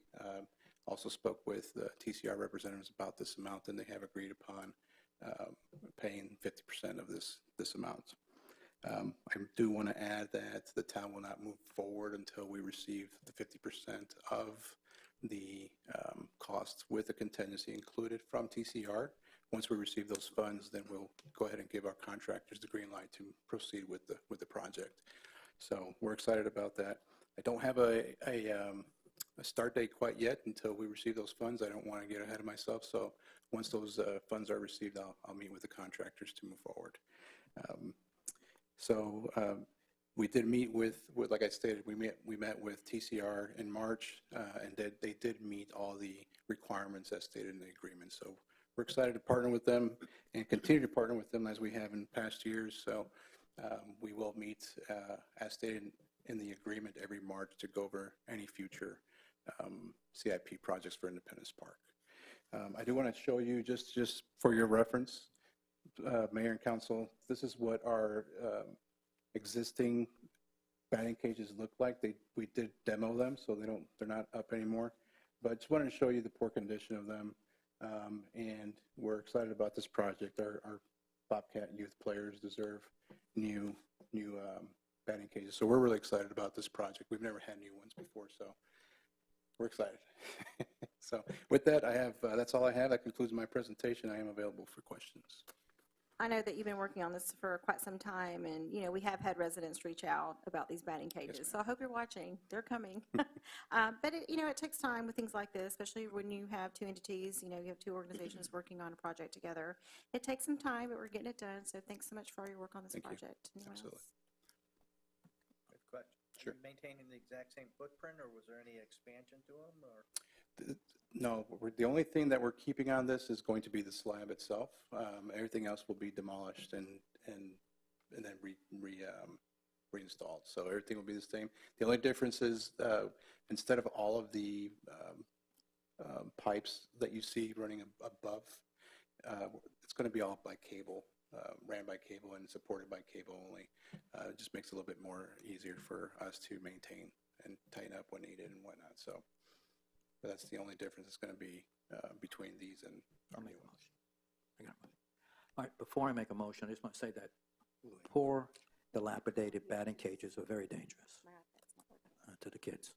Also spoke with the TCR representatives about this amount, and they have agreed upon paying 50% of this amount. I do want to add that the town will not move forward until we receive the 50% of the costs with the contingency included from TCR. Once we receive those funds, then we'll go ahead and give our contractors the green light to proceed with the project. So we're excited about that. I don't have a start date quite yet until we receive those funds. I don't want to get ahead of myself. So once those funds are received, I'll meet with the contractors to move forward. We did meet with, like I stated, we met with TCR in March, and they did meet all the requirements as stated in the agreement. So we're excited to partner with them and continue to partner with them as we have in past years. So we will meet, as stated in the agreement, every March to go over any future CIP projects for Independence Park. I do want to show you, just for your reference, Mayor and Council, this is what our existing batting cages look like. We did demo them, so they're not up anymore. But just wanted to show you the poor condition of them. And we're excited about this project. Our Bobcat youth players deserve new batting cages. So we're really excited about this project. We've never had new ones before, so we're excited. So with that, that's all I have. That concludes my presentation. I am available for questions. I know that you've been working on this for quite some time, and, we have had residents reach out about these batting cages. Yes, so I hope you're watching. They're coming. But, it takes time with things like this, especially when you have two entities, you have two organizations working on a project together. It takes some time, but we're getting it done. So thanks so much for all your work on this Thank you. project. Anyone Absolutely. else? Sure. Maintaining the exact same footprint, or was there any expansion to them, or? No, the only thing that we're keeping on this is going to be the slab itself. Everything else will be demolished and then reinstalled. So everything will be the same. The only difference is instead of all of the pipes that you see running above, it's going to be all by cable, ran by cable and supported by cable only. It just makes it a little bit more easier for us to maintain and tighten up when needed and whatnot. So. But that's the only difference that's going to be between these and I'll make a motion. All right, before I make a motion, I just want to say that poor, dilapidated batting cages are very dangerous to the kids.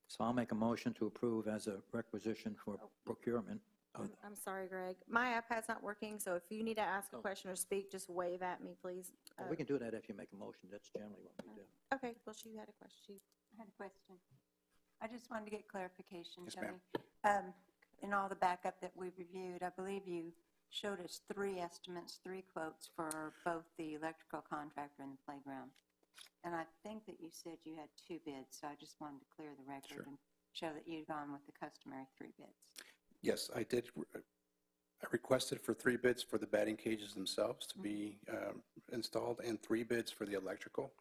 So I'll make a motion to approve as a requisition for procurement. I'm sorry, Greg. My iPad's not working, so if you need to ask a question or speak, just wave at me, please. We can do that if you make a motion. That's generally what we do. Okay, well, she had a question. I had a question. I just wanted to get clarification, Yes, Tony. In all the backup that we've reviewed, I believe you showed us 3 estimates, 3 quotes for both the electrical contractor and the playground. And I think that you said you had 2 bids, so I just wanted to clear the record Sure. and show that you'd gone with the customary 3 bids. Yes, I did. I requested for 3 bids for the batting cages themselves to be installed and 3 bids for the electrical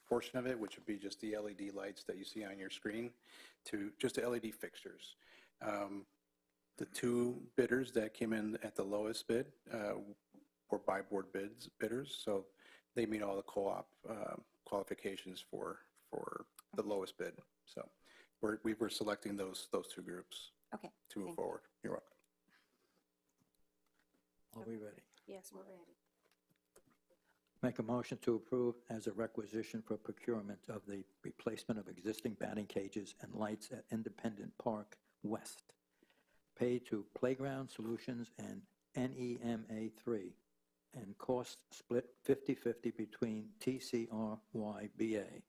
portion of it, which would be just the LED lights that you see on your screen, to just the LED fixtures. The 2 bidders that came in at the lowest bid were buy board bidders, so they meet all the co-op qualifications for the lowest bid. So we were selecting those 2 groups to move forward. You're welcome. Are we ready? Yes, we're ready. Make a motion to approve as a requisition for procurement of the replacement of existing batting cages and lights at Independent Park West. Paid to Playground Solutions and NEMA3, and cost split 50-50 between TCRYBA,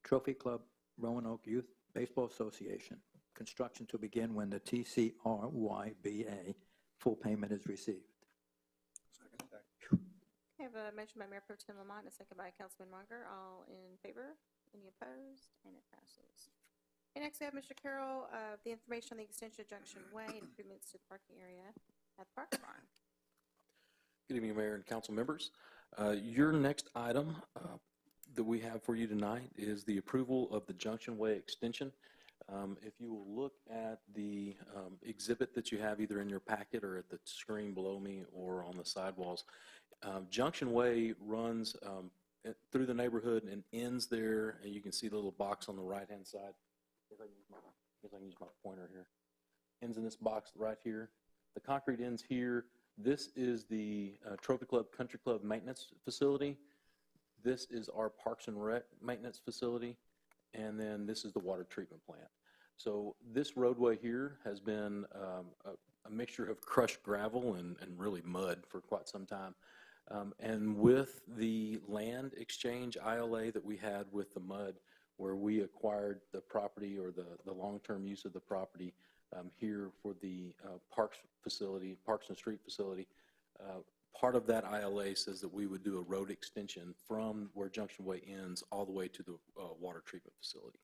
Trophy Club Roanoke Youth Baseball Association. Construction to begin when the TCRYBA full payment is received. I have a motion by Mayor Pro Tem Lamont and a second by Councilman Munger. All in favor? Any opposed? And it passes. And next we have Mr. Carroll of the information on the extension of Junction Way and improvements to the parking area at the Park Barn. Good evening, Mayor and council members. Your next item that we have for you tonight is the approval of the Junction Way extension. If you will look at the exhibit that you have either in your packet or at the screen below me or on the sidewalls, Junction Way runs through the neighborhood and ends there, and you can see the little box on the right-hand side. I guess I can use my pointer here. Ends in this box right here. The concrete ends here. This is the Trophy Club Country Club maintenance facility. This is our Parks and Rec maintenance facility, and then this is the water treatment plant. So this roadway here has been a mixture of crushed gravel and really mud for quite some time. And with the land exchange ILA that we had with the mud, where we acquired the property or the long-term use of the property here for the Parks and Street facility, part of that ILA says that we would do a road extension from where Junction Way ends all the way to the water treatment facility.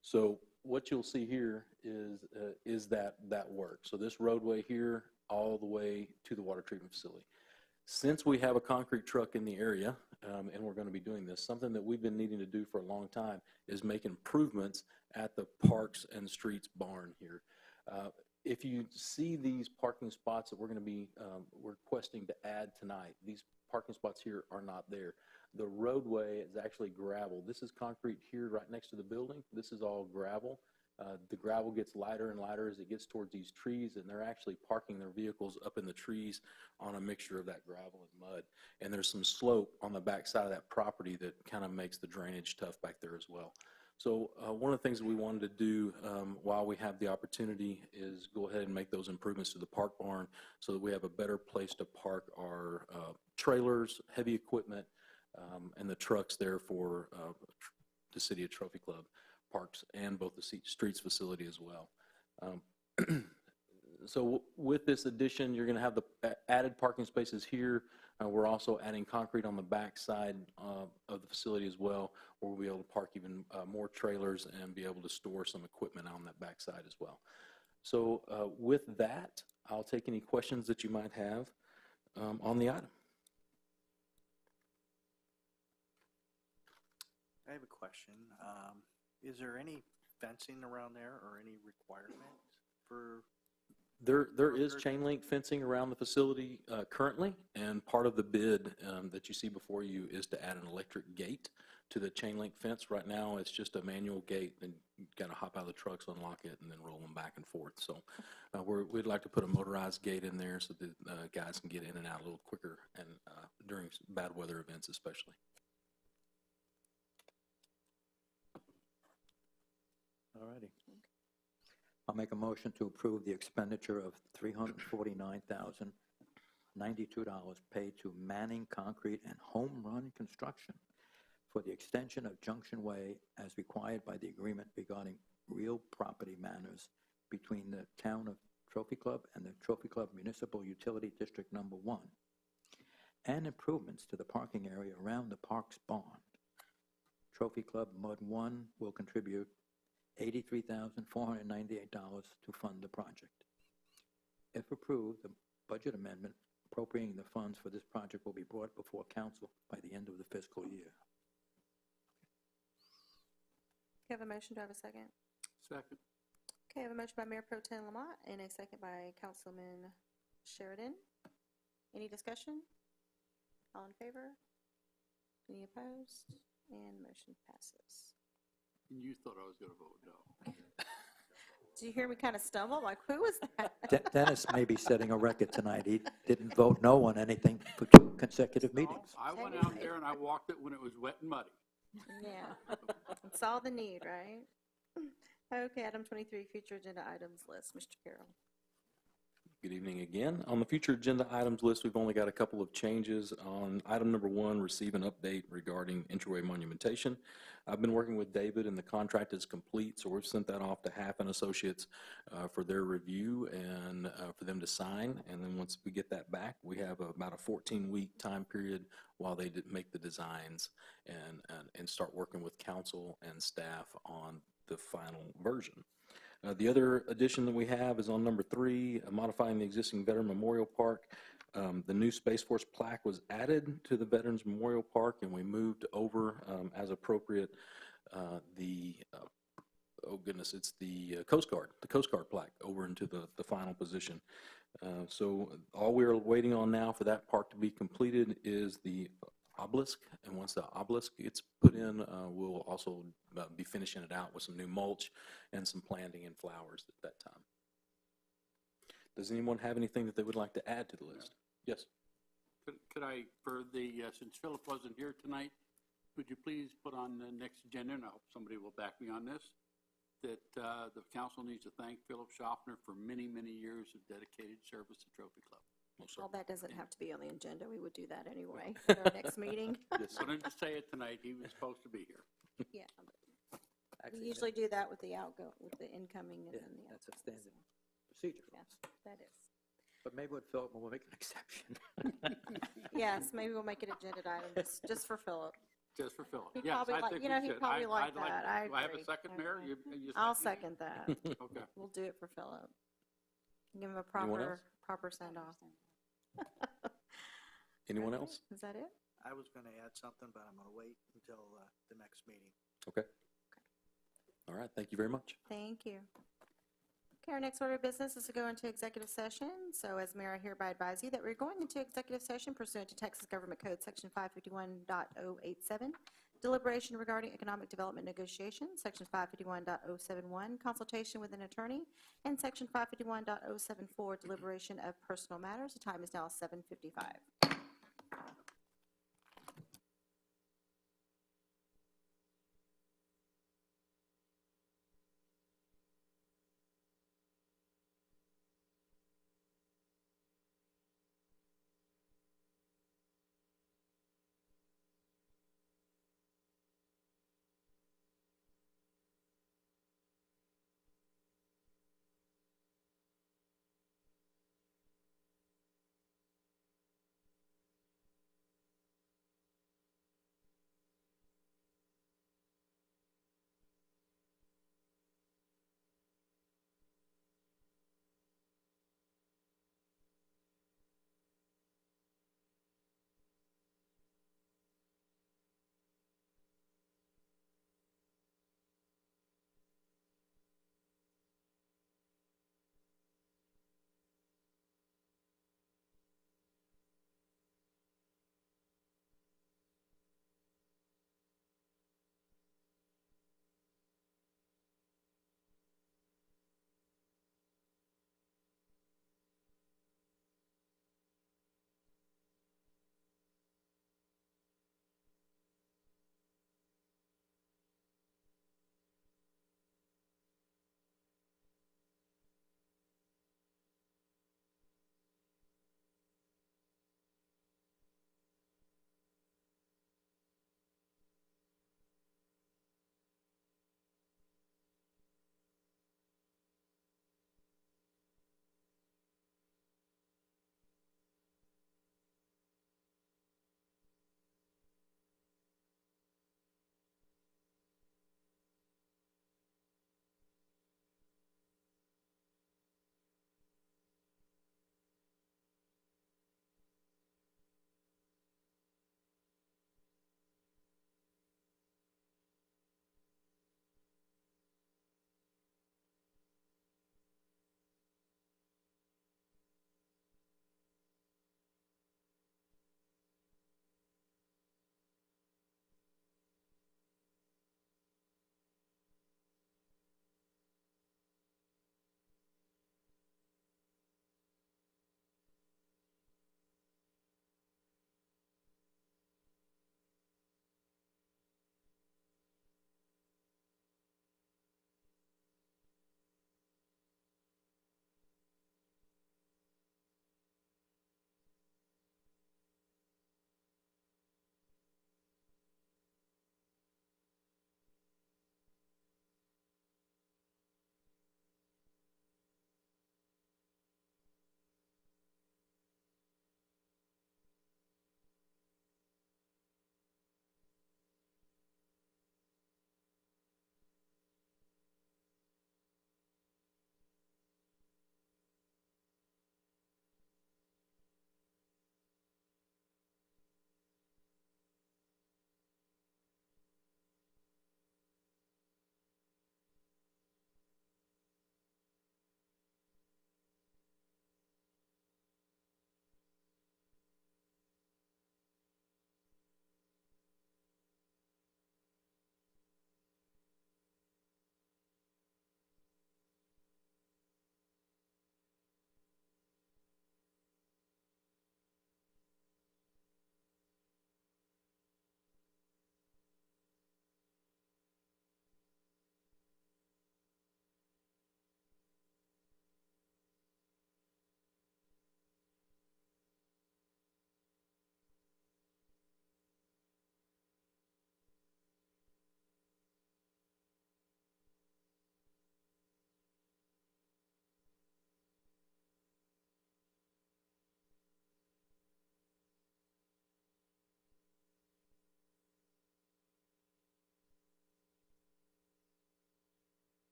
So what you'll see here is that work. So this roadway here all the way to the water treatment facility. Since we have a concrete truck in the area, and we're going to be doing this, something that we've been needing to do for a long time is make improvements at the Parks and Streets barn here. If you see these parking spots that we're going to be requesting to add tonight, these parking spots here are not there. The roadway is actually gravel. This is concrete here right next to the building. This is all gravel. The gravel gets lighter and lighter as it gets towards these trees, and they're actually parking their vehicles up in the trees on a mixture of that gravel and mud. And there's some slope on the back side of that property that kind of makes the drainage tough back there as well. So one of the things that we wanted to do while we have the opportunity is go ahead and make those improvements to the park barn so that we have a better place to park our trailers, heavy equipment, and the trucks there for the City of Trophy Club Parks and both the Streets facility as well. So with this addition, you're going to have the added parking spaces here. We're also adding concrete on the back side of the facility as well, where we'll be able to park even more trailers and be able to store some equipment on that back side as well. So with that, I'll take any questions that you might have on the item. I have a question. Is there any fencing around there or any requirement for? There is chain link fencing around the facility currently, and part of the bid that you see before you is to add an electric gate to the chain link fence. Right now, it's just a manual gate, and you've got to hop out of the trucks, unlock it, and then roll them back and forth. So we'd like to put a motorized gate in there so that guys can get in and out a little quicker, and during bad weather events especially. All righty. I'll make a motion to approve the expenditure of $349,092 paid to Manning Concrete and Home Run Construction for the extension of Junction Way as required by the agreement regarding real property matters between the town of Trophy Club and the Trophy Club Municipal Utility District Number 1, and improvements to the parking area around the park's barn. Trophy Club Mud 1 will contribute $83,498 to fund the project. If approved, the budget amendment appropriating the funds for this project will be brought before council by the end of the fiscal year. Okay, I have a motion. Do I have a second? Second. Okay, I have a motion by Mayor Pro Tem Lamont and a second by Councilman Sheridan. Any discussion? All in favor? Any opposed? And motion passes. And you thought I was going to vote no. Did you hear me kind of stumble? Like, who was that? Dennis may be setting a record tonight. He didn't vote no on anything for 2 consecutive meetings. I went out there and I walked it when it was wet and muddy. Yeah. Saw the need, right? Okay, item 23, future agenda items list. Mr. Carroll. Good evening again. On the future agenda items list, we've only got a couple of changes. On item number 1, receive an update regarding entryway monumentation. I've been working with David, and the contract is complete, so we've sent that off to Half and Associates for their review and for them to sign. And then once we get that back, we have about a 14-week time period while they make the designs and start working with council and staff on the final version. The other addition that we have is on number 3, modifying the existing Veteran Memorial Park. The new Space Force plaque was added to the Veterans Memorial Park, and we moved over, as appropriate, oh goodness, it's the Coast Guard plaque over into the final position. So all we're waiting on now for that park to be completed is the obelisk, and once the obelisk gets put in, we'll also be finishing it out with some new mulch and some planting and flowers at that time. Does anyone have anything that they would like to add to the list? Yes. Could I, for the, since Philip wasn't here tonight, would you please put on the next agenda, and I hope somebody will back me on this, that the council needs to thank Philip Schaffner for many, many years of dedicated service to Trophy Club. Well, that doesn't have to be on the agenda. We would do that anyway at our next meeting. Yes. I wanted to say it tonight. He was supposed to be here. Yeah. We usually do that with the with the incoming and then the. That's a standard procedure. Yes, that is. But maybe with Philip, we'll make an exception. Yes, maybe we'll make it agenda item just for Philip. Just for Philip. He'd yes, probably I like, think you know, we he'd should. probably like I'd like that. to. Do I have agree. a second, Mayor? You I'll second that. Okay. We'll do it for Philip. Give him a Anyone else? proper send-off. Anyone else? Is that it? I was going to add something, but I'm going to wait until the next meeting. Okay. All right, thank you very much. Thank you. Okay, our next order of business is to go into executive session. So as mayor, I hereby advise you that we're going into executive session pursuant to Texas Government Code Section 551.087, deliberation regarding economic development negotiations, Section 551.071, consultation with an attorney, and Section 551.074, deliberation of personal matters. The time is now 7:55.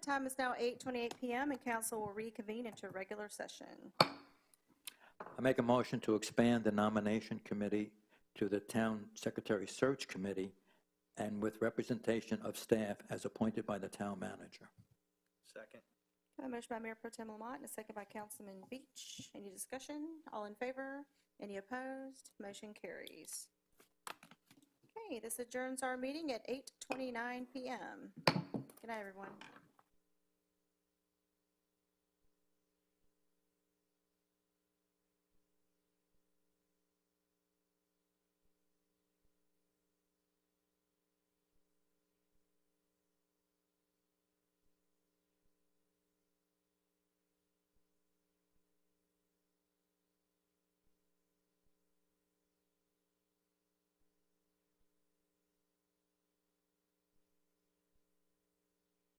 time is now 8:28 PM, and council will reconvene into regular session. I make a motion to expand the nomination committee to the Town Secretary Search Committee and with representation of staff as appointed by the town manager. Second. A motion by Mayor Pro Tem Lamont and a second by Councilman Beach. Any discussion? All in favor? Any opposed? Motion carries. Okay, this adjourns our meeting at 8:29 PM. Good night, everyone.